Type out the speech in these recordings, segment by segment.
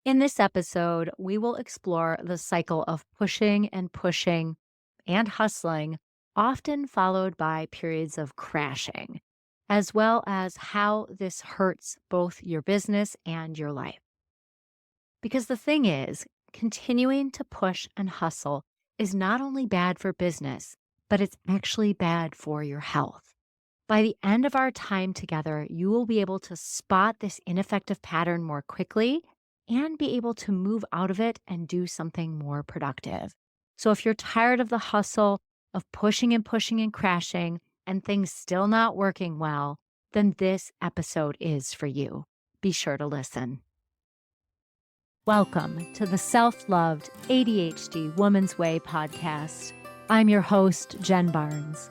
In this episode, we will explore the cycle of pushing and hustling, often followed by periods of crashing, as well as how this hurts both your business and your life. Because the thing is, continuing to push and hustle is not only bad for business, but it's actually bad for your health. By the end of our time together, you will be able to spot this ineffective pattern more quickly and be able to move out of it and do something more productive. So, if you're tired of the hustle, of pushing and crashing, and things still not working well, then this episode is for you. Be sure to listen. Welcome to the Self Loved ADHD Woman's Way podcast. I'm your host, Jen Barnes.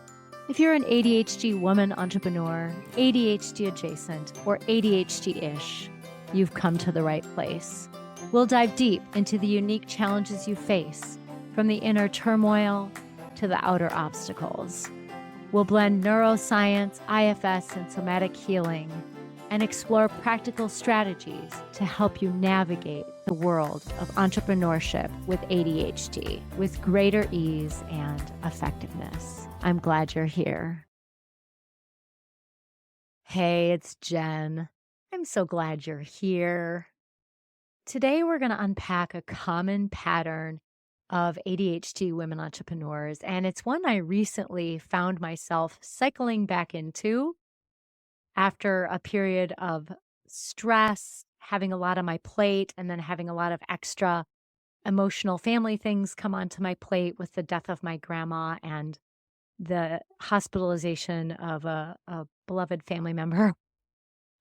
If you're an ADHD woman entrepreneur, ADHD adjacent, or ADHD-ish, you've come to the right place. We'll dive deep into the unique challenges you face, from the inner turmoil to the outer obstacles. We'll blend neuroscience, IFS, and somatic healing, and explore practical strategies to help you navigate the world of entrepreneurship with ADHD with greater ease and effectiveness. I'm glad you're here. Hey, it's Jen. I'm so glad you're here. Today, we're going to unpack a common pattern of ADHD women entrepreneurs, and it's one I recently found myself cycling back into after a period of stress, having a lot on my plate, and then having a lot of extra emotional family things come onto my plate with the death of my grandma and the hospitalization of a beloved family member,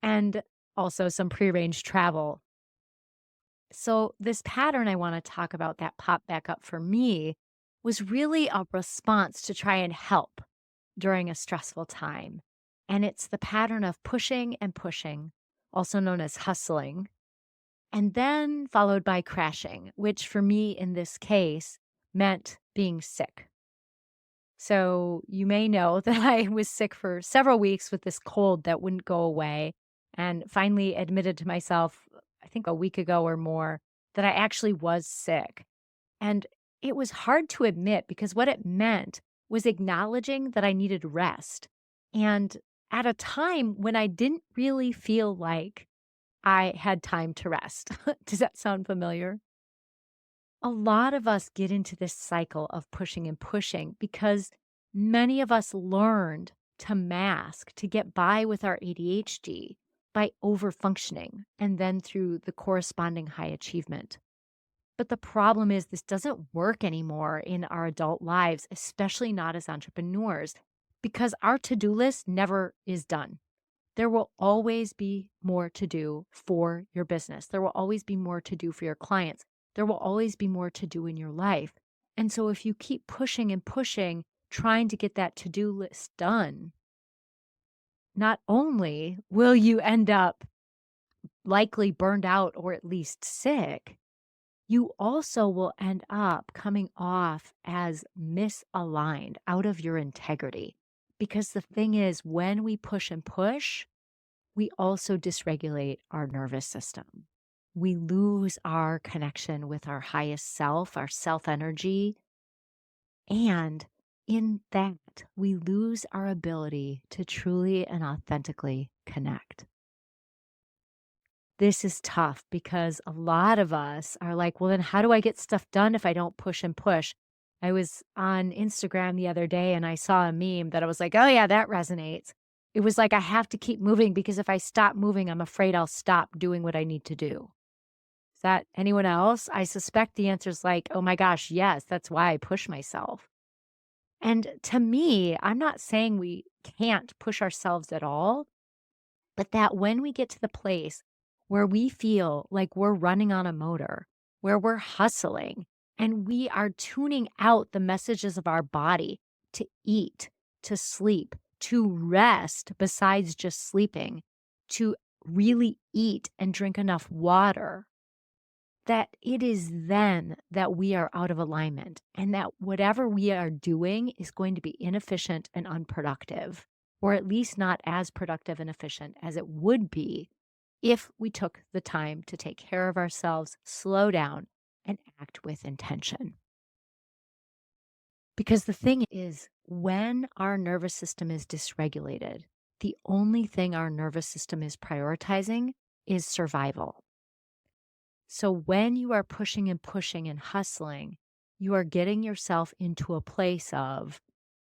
and also some prearranged travel. So, this pattern I want to talk about that popped back up for me was really a response to try and help during a stressful time. And it's the pattern of pushing, also known as hustling, and then followed by crashing, which for me in this case meant being sick. So you may know that I was sick for several weeks with this cold that wouldn't go away, and finally admitted to myself, I think a week ago or more, that I actually was sick. And it was hard to admit because what it meant was acknowledging that I needed rest. And at a time when I didn't really feel like I had time to rest. Does that sound familiar? A lot of us get into this cycle of pushing because many of us learned to mask, to get by with our ADHD by overfunctioning and then through the corresponding high achievement. But the problem is, this doesn't work anymore in our adult lives, especially not as entrepreneurs, because our to do list never is done. There will always be more to do for your business. There will always be more to do for your clients. There will always be more to do in your life. And so if you keep pushing, trying to get that to-do list done, not only will you end up likely burned out or at least sick, you also will end up coming off as misaligned, out of your integrity. Because the thing is, when we push, we also dysregulate our nervous system. We lose our connection with our highest self, our self energy. And in that, we lose our ability to truly and authentically connect. This is tough because a lot of us are like, well, then how do I get stuff done if I don't push? I was on Instagram the other day and I saw a meme that I was like, oh, yeah, that resonates. It was like, I have to keep moving because if I stop moving, I'm afraid I'll stop doing what I need to do. Is that anyone else? I suspect the answer is like, oh my gosh, yes, that's why I push myself. And to me, I'm not saying we can't push ourselves at all, but that when we get to the place where we feel like we're running on a motor, where we're hustling, and we are tuning out the messages of our body to eat, to sleep, to rest besides just sleeping, to really eat and drink enough water, that it is then that we are out of alignment and that whatever we are doing is going to be inefficient and unproductive, or at least not as productive and efficient as it would be if we took the time to take care of ourselves, slow down, and act with intention. Because the thing is, when our nervous system is dysregulated, the only thing our nervous system is prioritizing is survival. So when you are pushing and pushing and hustling, you are getting yourself into a place of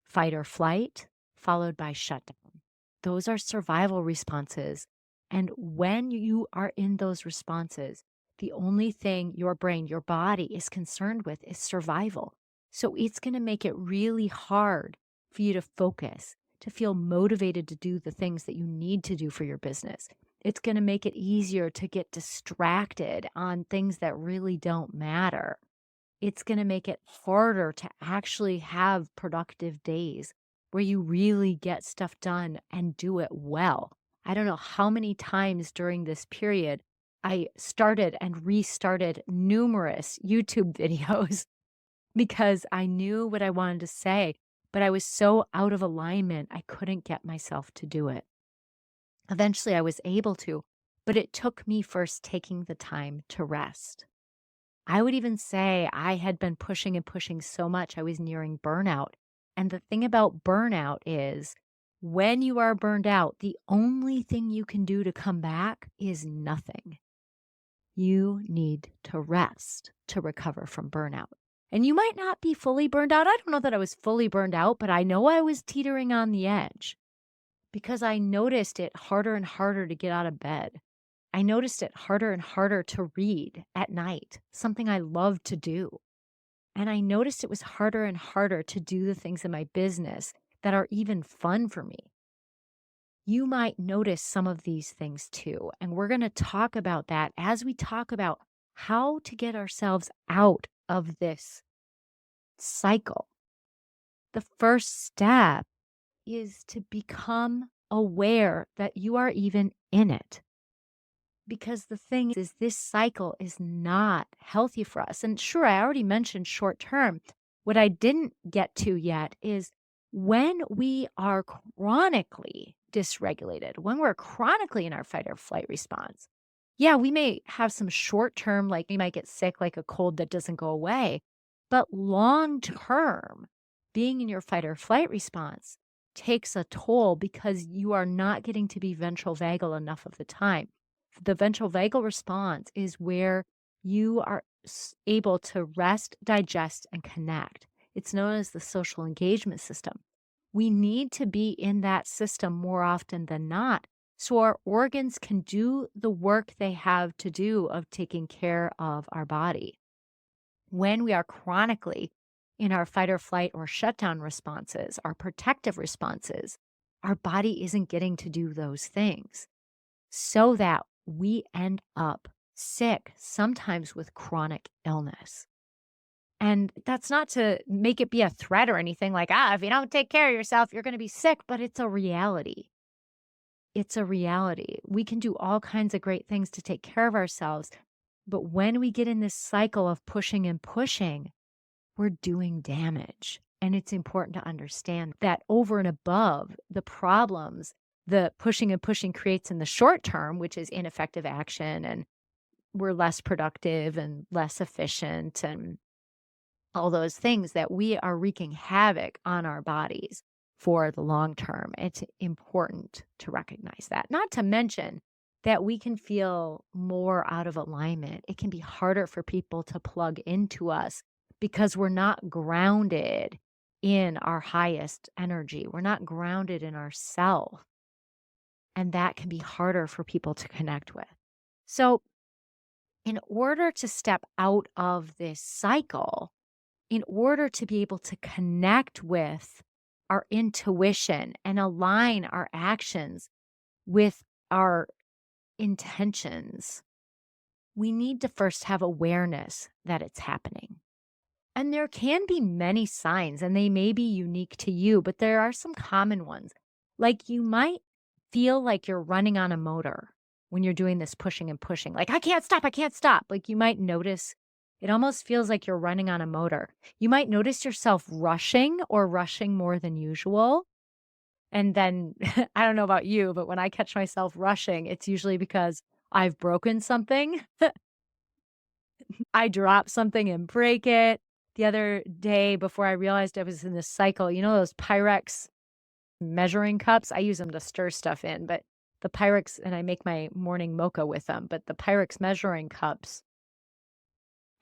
fight or flight, followed by shutdown. Those are survival responses. And when you are in those responses, the only thing your brain, your body is concerned with is survival. So it's going to make it really hard for you to focus, to feel motivated to do the things that you need to do for your business. It's going to make it easier to get distracted on things that really don't matter. It's going to make it harder to actually have productive days where you really get stuff done and do it well. I don't know how many times during this period I started and restarted numerous YouTube videos because I knew what I wanted to say, but I was so out of alignment, I couldn't get myself to do it. Eventually, I was able to, but it took me first taking the time to rest. I would even say I had been pushing and pushing so much, I was nearing burnout. And the thing about burnout is when you are burned out, the only thing you can do to come back is nothing. You need to rest to recover from burnout. And you might not be fully burned out. I don't know that I was fully burned out, but I know I was teetering on the edge because I noticed it harder and harder to get out of bed. I noticed it harder and harder to read at night, something I love to do. And I noticed it was harder and harder to do the things in my business that are even fun for me. You might notice some of these things too. And we're going to talk about that as we talk about how to get ourselves out of this cycle. The first step is to become aware that you are even in it. Because the thing is this cycle is not healthy for us. And sure, I already mentioned short term. What I didn't get to yet is when we are chronically dysregulated, when we're chronically in our fight or flight response. Yeah, we may have some short term, like we might get sick, like a cold that doesn't go away. But long term, being in your fight or flight response takes a toll because you are not getting to be ventral vagal enough of the time. The ventral vagal response is where you are able to rest, digest, and connect. It's known as the social engagement system. We need to be in that system more often than not so our organs can do the work they have to do of taking care of our body. When we are chronically in our fight or flight or shutdown responses, our protective responses, our body isn't getting to do those things so that we end up sick, sometimes with chronic illness. And that's not to make it be a threat or anything like, if you don't take care of yourself, you're going to be sick, but it's a reality. It's a reality. We can do all kinds of great things to take care of ourselves. But when we get in this cycle of pushing and pushing, we're doing damage. And it's important to understand that over and above the problems the pushing and pushing creates in the short term, which is ineffective action, and we're less productive and less efficient and all those things, that we are wreaking havoc on our bodies for the long term. It's important to recognize that. Not to mention that we can feel more out of alignment. It can be harder for people to plug into us because we're not grounded in our highest energy. We're not grounded in ourself. And that can be harder for people to connect with. So, in order to step out of this cycle, in order to be able to connect with our intuition and align our actions with our intentions, we need to first have awareness that it's happening. And there can be many signs, and they may be unique to you, but there are some common ones. Like you might feel like you're running on a motor when you're doing this pushing and pushing. Like, I can't stop, I can't stop. Like you might notice it almost feels like you're running on a motor. You might notice yourself rushing or rushing more than usual. And then I don't know about you, but when I catch myself rushing, it's usually because I've broken something. I drop something and break it. The other day before I realized I was in this cycle, you know those Pyrex measuring cups? I use them to stir stuff in, but the Pyrex and I make my morning mocha with them, but the Pyrex measuring cups,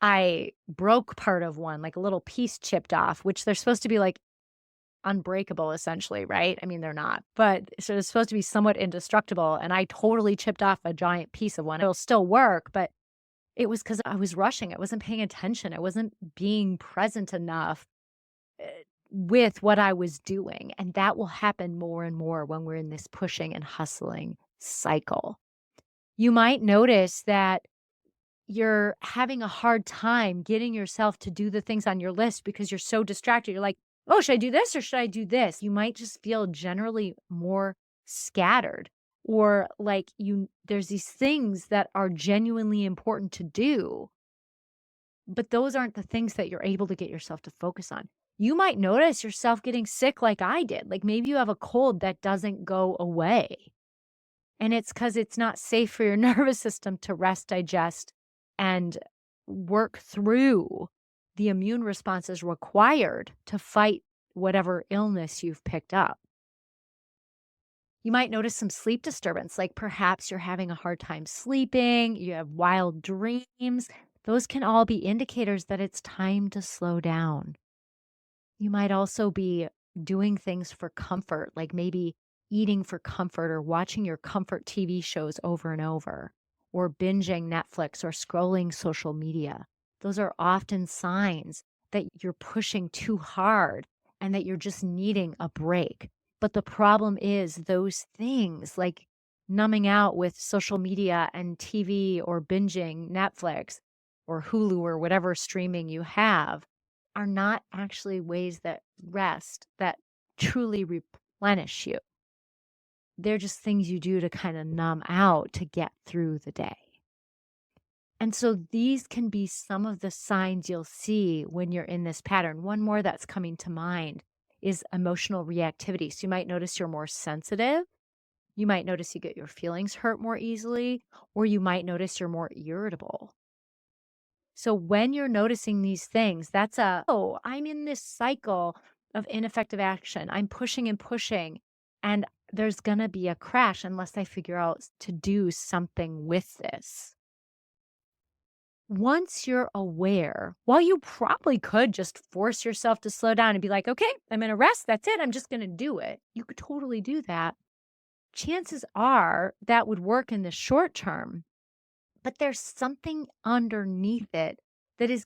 I broke part of one, like a little piece chipped off, which they're supposed to be like unbreakable essentially, right? I mean, they're not, but so it's supposed to be somewhat indestructible. And I totally chipped off a giant piece of one. It'll still work, but it was because I was rushing. I wasn't paying attention. I wasn't being present enough uh, with what I was doing. And that will happen more and more when we're in this pushing and hustling cycle. You might notice that you're having a hard time getting yourself to do the things on your list because you're so distracted. You're like, oh, should I do this or should I do this? You might just feel generally more scattered or like there's these things that are genuinely important to do, but those aren't the things that you're able to get yourself to focus on. You might notice yourself getting sick like I did. Like maybe you have a cold that doesn't go away. And it's because it's not safe for your nervous system to rest, digest, and work through the immune responses required to fight whatever illness you've picked up. You might notice some sleep disturbance, like perhaps you're having a hard time sleeping, you have wild dreams. Those can all be indicators that it's time to slow down. You might also be doing things for comfort, like maybe eating for comfort or watching your comfort TV shows over and over, or binging Netflix or scrolling social media. Those are often signs that you're pushing too hard and that you're just needing a break. But the problem is those things like numbing out with social media and TV or binging Netflix or Hulu or whatever streaming you have are not actually ways that rest, that truly replenish you. They're just things you do to kind of numb out to get through the day. And so these can be some of the signs you'll see when you're in this pattern. One more that's coming to mind is emotional reactivity. So you might notice you're more sensitive. You might notice you get your feelings hurt more easily, or you might notice you're more irritable. So when you're noticing these things, oh, I'm in this cycle of ineffective action. I'm pushing and pushing, and there's going to be a crash unless I figure out to do something with this. Once you're aware, while you probably could just force yourself to slow down and be like, okay, I'm going to rest. That's it. I'm just going to do it. You could totally do that. Chances are that would work in the short term, but there's something underneath it that is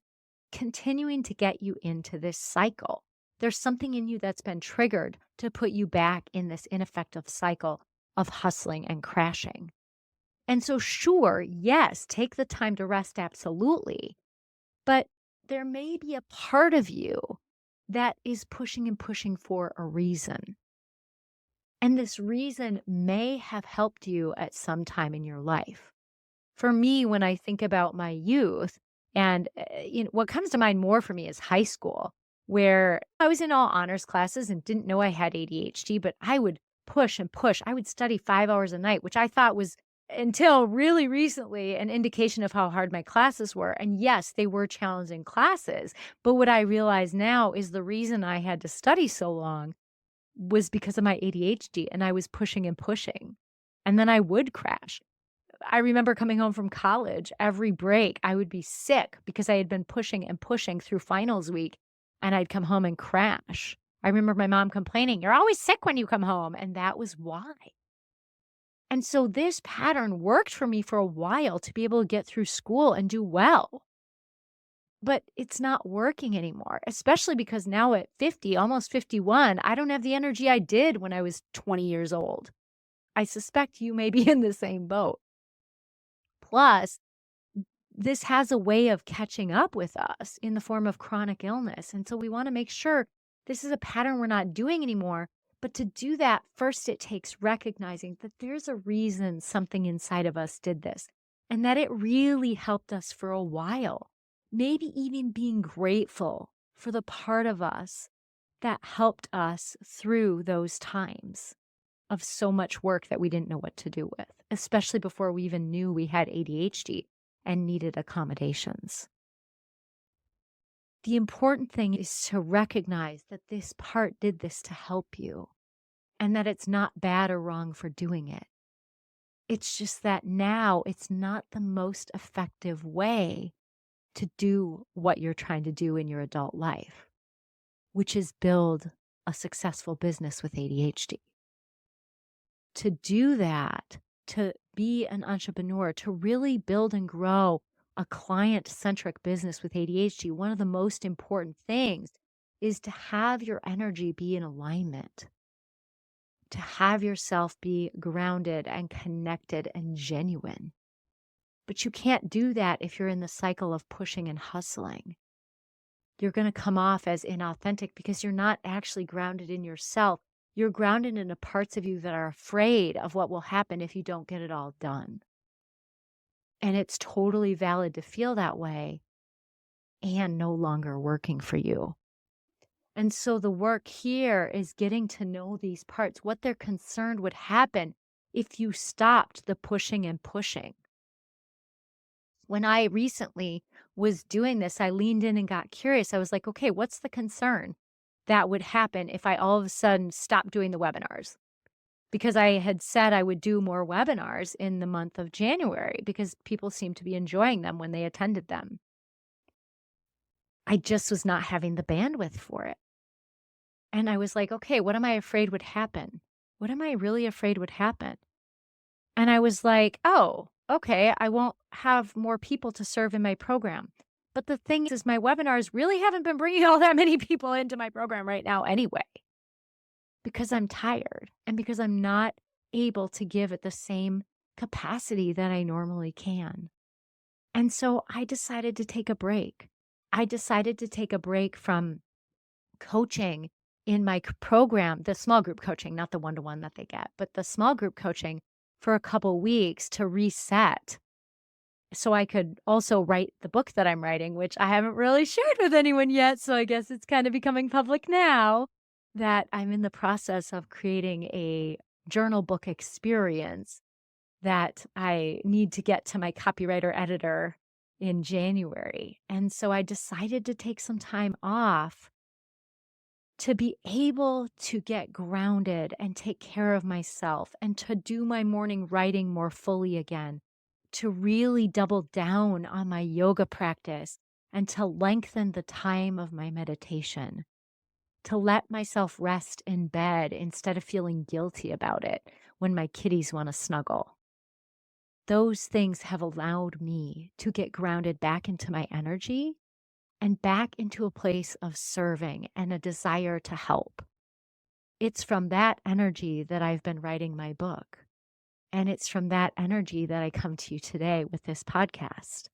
continuing to get you into this cycle. There's something in you that's been triggered to put you back in this ineffective cycle of hustling and crashing. And so, sure, yes, take the time to rest, absolutely. But there may be a part of you that is pushing and pushing for a reason. And this reason may have helped you at some time in your life. For me, when I think about my youth, and what comes to mind more for me is high school, where I was in all honors classes and didn't know I had ADHD, but I would push and push. I would study 5 hours a night, which I thought was until really recently an indication of how hard my classes were. And yes, they were challenging classes. But what I realize now is the reason I had to study so long was because of my ADHD and I was pushing and pushing. And then I would crash. I remember coming home from college, every break, I would be sick because I had been pushing and pushing through finals week, and I'd come home and crash. I remember my mom complaining, "You're always sick when you come home." And that was why. And so this pattern worked for me for a while to be able to get through school and do well. But it's not working anymore, especially because now at 50, almost 51, I don't have the energy I did when I was 20 years old. I suspect you may be in the same boat. Plus, this has a way of catching up with us in the form of chronic illness. And so we want to make sure this is a pattern we're not doing anymore. But to do that, first, it takes recognizing that there's a reason something inside of us did this and that it really helped us for a while. Maybe even being grateful for the part of us that helped us through those times. of so much work that we didn't know what to do with, especially before we even knew we had ADHD and needed accommodations. The important thing is to recognize that this part did this to help you and that it's not bad or wrong for doing it. It's just that now it's not the most effective way to do what you're trying to do in your adult life, which is build a successful business with ADHD. To do that, to be an entrepreneur, to really build and grow a client-centric business with ADHD, one of the most important things is to have your energy be in alignment, to have yourself be grounded and connected and genuine. But you can't do that if you're in the cycle of pushing and hustling. You're going to come off as inauthentic because you're not actually grounded in yourself. You're grounded in the parts of you that are afraid of what will happen if you don't get it all done. And it's totally valid to feel that way and no longer working for you. And so the work here is getting to know these parts, what they're concerned would happen if you stopped the pushing and pushing. When I recently was doing this, I leaned in and got curious. I was like, okay, what's the concern that would happen if I all of a sudden stopped doing the webinars? Because I had said I would do more webinars in the month of January because people seemed to be enjoying them when they attended them. I just was not having the bandwidth for it. And I was like, okay, what am I afraid would happen? What am I really afraid would happen? And I was like, oh, okay, I won't have more people to serve in my program. But the thing is my webinars really haven't been bringing all that many people into my program right now anyway, because I'm tired and because I'm not able to give at the same capacity that I normally can. And so I decided to take a break. I decided to take a break from coaching in my program, the small group coaching, not the one-to-one that they get, but the small group coaching for a couple weeks to reset so I could also write the book that I'm writing, which I haven't really shared with anyone yet. So I guess it's kind of becoming public now that I'm in the process of creating a journal book experience that I need to get to my copywriter editor in January. And so I decided to take some time off to be able to get grounded and take care of myself and to do my morning writing more fully again, to really double down on my yoga practice and to lengthen the time of my meditation, to let myself rest in bed instead of feeling guilty about it when my kitties want to snuggle. Those things have allowed me to get grounded back into my energy and back into a place of serving and a desire to help. It's from that energy that I've been writing my book. And it's from that energy that I come to you today with this podcast.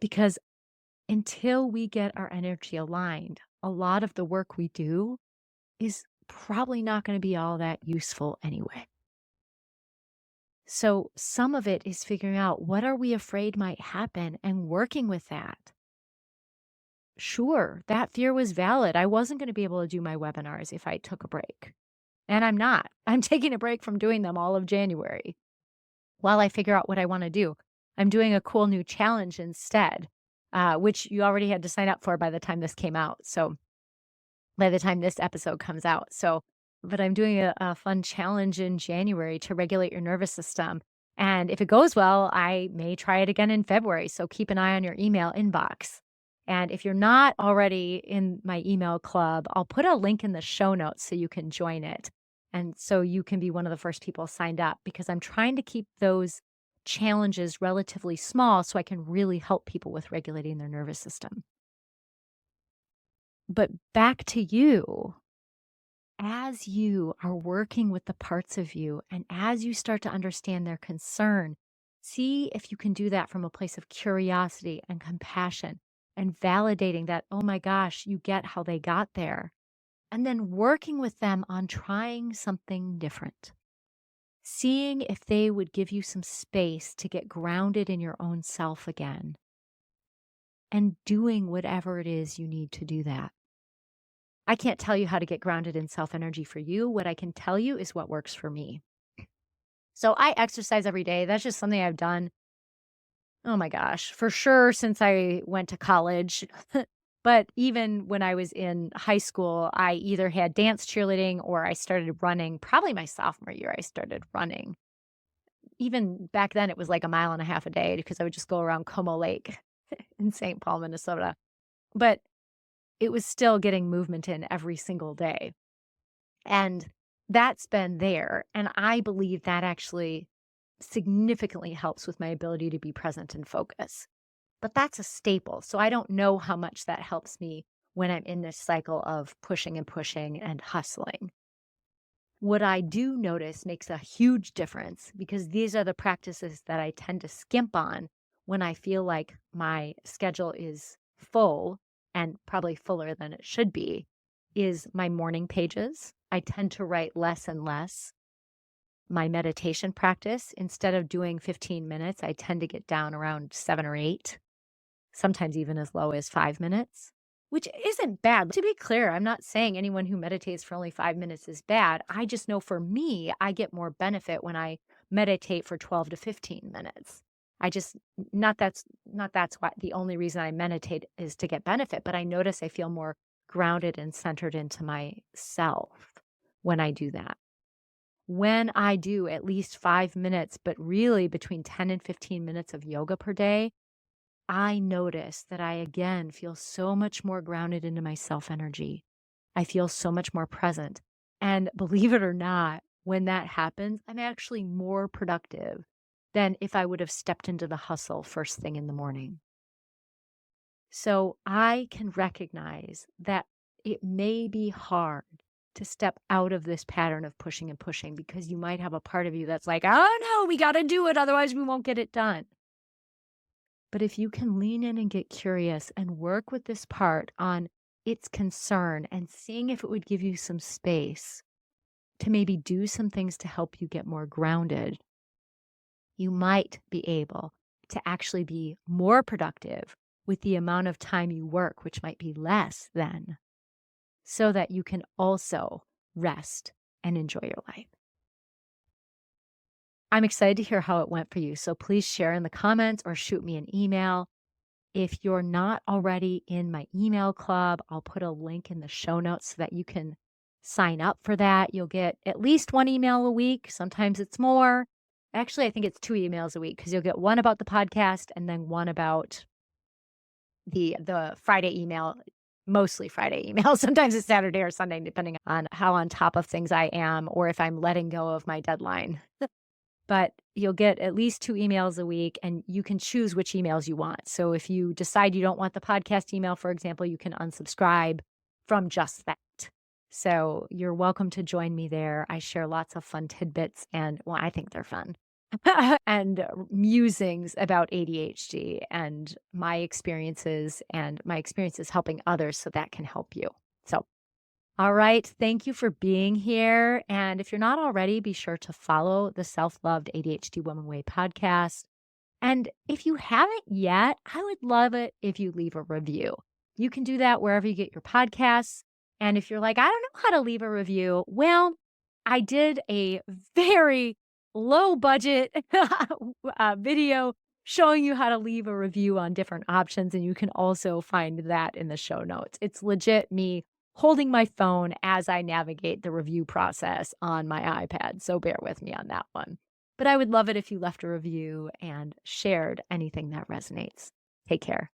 Because until we get our energy aligned, a lot of the work we do is probably not going to be all that useful anyway. So some of it is figuring out what are we afraid might happen and working with that. Sure, that fear was valid. I wasn't going to be able to do my webinars if I took a break. And I'm not. I'm taking a break from doing them all of January while I figure out what I want to do. I'm doing a cool new challenge instead, which you already had to sign up for by the time this came out. So by the time this episode comes out. But I'm doing a fun challenge in January to regulate your nervous system. And if it goes well, I may try it again in February. So keep an eye on your email inbox. And if you're not already in my email club, I'll put a link in the show notes so you can join it. And so you can be one of the first people signed up because I'm trying to keep those challenges relatively small so I can really help people with regulating their nervous system. But back to you. As you are working with the parts of you and as you start to understand their concern, see if you can do that from a place of curiosity and compassion and validating that, oh my gosh, you get how they got there. And then working with them on trying something different. Seeing if they would give you some space to get grounded in your own self again. And doing whatever it is you need to do that. I can't tell you how to get grounded in self energy for you. What I can tell you is what works for me. So I exercise every day. That's just something I've done. Oh my gosh, for sure since I went to college. But even when I was in high school, I either had dance cheerleading or I started running. Probably my sophomore year, I started running. Even back then, it was like a mile and a half a day because I would just go around Como Lake in St. Paul, Minnesota. But it was still getting movement in every single day. And that's been there. And I believe that actually significantly helps with my ability to be present and focus. But that's a staple. So I don't know how much that helps me when I'm in this cycle of pushing and pushing and hustling. What I do notice makes a huge difference because these are the practices that I tend to skimp on when I feel like my schedule is full and probably fuller than it should be, is my morning pages. I tend to write less and less. My meditation practice, instead of doing 15 minutes, I tend to get down around 7 or 8, sometimes even as low as 5 minutes, which isn't bad. To be clear, I'm not saying anyone who meditates for only 5 minutes is bad. I just know for me, I get more benefit when I meditate for 12 to 15 minutes. I just not that's why the only reason I meditate is to get benefit, but I notice I feel more grounded and centered into myself when I do that. When I do at least 5 minutes, but really between 10 and 15 minutes of yoga per day, I notice that I again feel so much more grounded into my self energy. I feel so much more present. And believe it or not, when that happens, I'm actually more productive than if I would have stepped into the hustle first thing in the morning. So I can recognize that it may be hard to step out of this pattern of pushing and pushing because you might have a part of you that's like, oh no, we got to do it. Otherwise, we won't get it done. But if you can lean in and get curious and work with this part on its concern and seeing if it would give you some space to maybe do some things to help you get more grounded, you might be able to actually be more productive with the amount of time you work, which might be less then, so that you can also rest and enjoy your life. I'm excited to hear how it went for you. So please share in the comments or shoot me an email. If you're not already in my email club, I'll put a link in the show notes so that you can sign up for that. You'll get at least one email a week. Sometimes it's more. Actually, I think it's 2 emails a week because you'll get one about the podcast and then one about the Friday email, mostly Friday email. Sometimes it's Saturday or Sunday, depending on how on top of things I am or if I'm letting go of my deadline. But you'll get at least 2 emails a week, and you can choose which emails you want. So if you decide you don't want the podcast email, for example, you can unsubscribe from just that. So you're welcome to join me there. I share lots of fun tidbits and, well, I think they're fun, and musings about ADHD and my experiences helping others so that can help you. So all right. Thank you for being here. And if you're not already, be sure to follow the Self Loved ADHD Woman Way podcast. And if you haven't yet, I would love it if you leave a review. You can do that wherever you get your podcasts. And if you're like, I don't know how to leave a review, well, I did a very low budget video showing you how to leave a review on different options. And you can also find that in the show notes. It's legit me holding my phone as I navigate the review process on my iPad. So bear with me on that one. But I would love it if you left a review and shared anything that resonates. Take care.